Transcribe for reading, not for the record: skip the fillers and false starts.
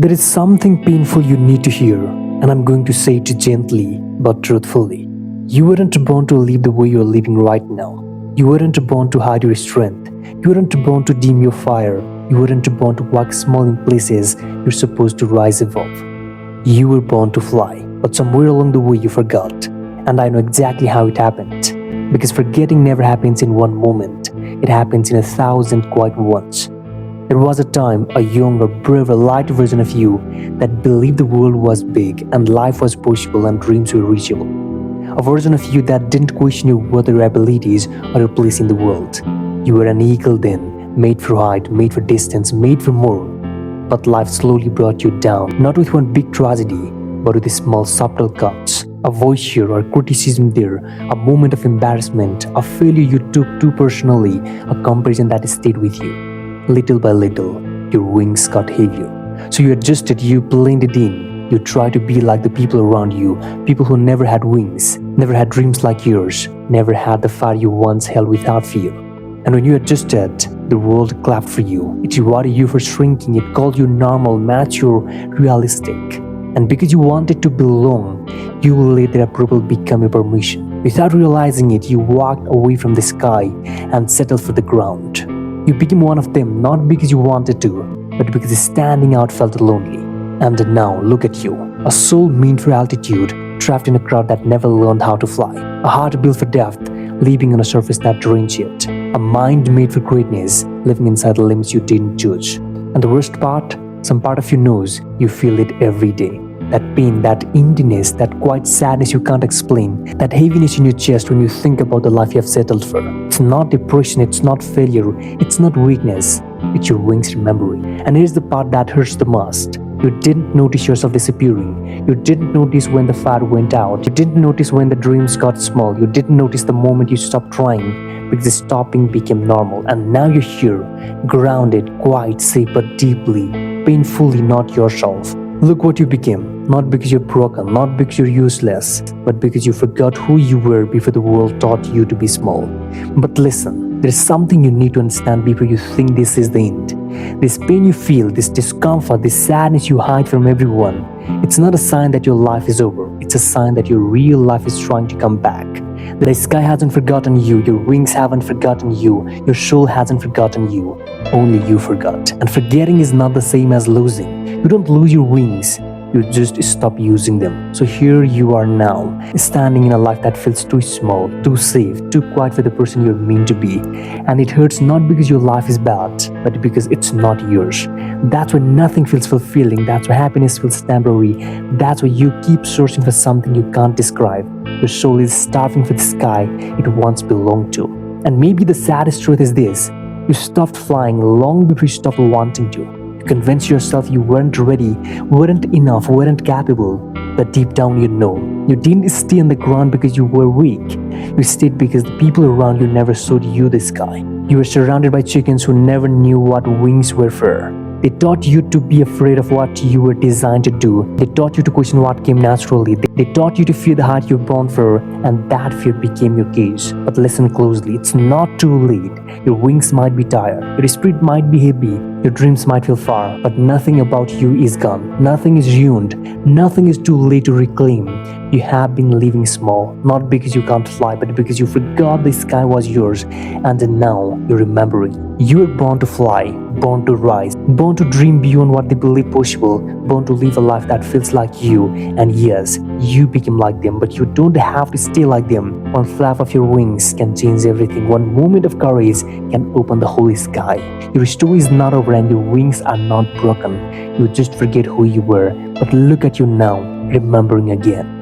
There is something painful you need to hear, and I'm going to say it gently but truthfully. You weren't born to live the way you're living right now. You weren't born to hide your strength. You weren't born to dim your fire. You weren't born to walk small in places you're supposed to rise above. You were born to fly, but somewhere along the way you forgot. And I know exactly how it happened. Because forgetting never happens in one moment, it happens in 1,000 quiet ones. There was a time, a younger, braver, lighter version of you that believed the world was big and life was possible and dreams were reachable. A version of you that didn't question your worth or abilities or your place in the world. You were an eagle then, made for height, made for distance, made for more. But life slowly brought you down, not with one big tragedy, but with small subtle cuts. A voice here or criticism there, a moment of embarrassment, a failure you took too personally, a comparison that stayed with you. Little by little, your wings got heavier. So you adjusted, you blended in. You tried to be like the people around you, people who never had wings, never had dreams like yours, never had the fire you once held without fear. And when you adjusted, the world clapped for you. It rewarded you for shrinking. It called you normal, mature, realistic. And because you wanted to belong, you let their approval become your permission. Without realizing it, you walked away from the sky and settled for the ground. You became one of them, not because you wanted to, but because standing out felt lonely. And now, look at you, a soul meant for altitude, trapped in a crowd that never learned how to fly. A heart built for depth, living on a surface that drains it. A mind made for greatness, living inside the limits you didn't judge. And the worst part, some part of you knows you feel it every day. That pain, that emptiness, that quiet sadness you can't explain, that heaviness in your chest when you think about the life you have settled for. It's not depression, it's not failure, it's not weakness, it's your wings remembering. And here's the part that hurts the most. You didn't notice yourself disappearing. You didn't notice when the fire went out. You didn't notice when the dreams got small. You didn't notice the moment you stopped trying because the stopping became normal. And now you're here, grounded, quiet, safe, but deeply, painfully not yourself. Look what you became, not because you're broken, not because you're useless, but because you forgot who you were before the world taught you to be small. But listen, there's something you need to understand before you think this is the end. This pain you feel, this discomfort, this sadness you hide from everyone, it's not a sign that your life is over. It's a sign that your real life is trying to come back. The sky hasn't forgotten you, your wings haven't forgotten you, your soul hasn't forgotten you. Only you forgot. And forgetting is not the same as losing. You don't lose your wings, you just stop using them. So here you are now, standing in a life that feels too small, too safe, too quiet for the person you're meant to be. And it hurts not because your life is bad, but because it's not yours. That's why nothing feels fulfilling, that's why happiness feels temporary, that's why you keep searching for something you can't describe. Your soul is starving for the sky it once belonged to. And maybe the saddest truth is this: you stopped flying long before you stopped wanting to. You convinced yourself you weren't ready, weren't enough, weren't capable. But deep down you know, you didn't stay on the ground because you were weak. You stayed because the people around you never showed you the sky. You were surrounded by chickens who never knew what wings were for. They taught you to be afraid of what you were designed to do. They taught you to question what came naturally. They taught you to fear the height you're born for, and that fear became your cage. But listen closely, it's not too late. Your wings might be tired, your spirit might be heavy, your dreams might feel far, but nothing about you is gone. Nothing is ruined. Nothing is too late to reclaim. You have been living small, not because you can't fly, but because you forgot the sky was yours, and now you're remembering. You were born to fly, born to rise, born to dream beyond what they believe possible, born to live a life that feels like you. And yes, you became like them, but you don't have to stay like them. One flap of your wings can change everything. One moment of courage can open the whole sky. Your story is not over and your wings are not broken. You just forget who you were, but look at you now, remembering again.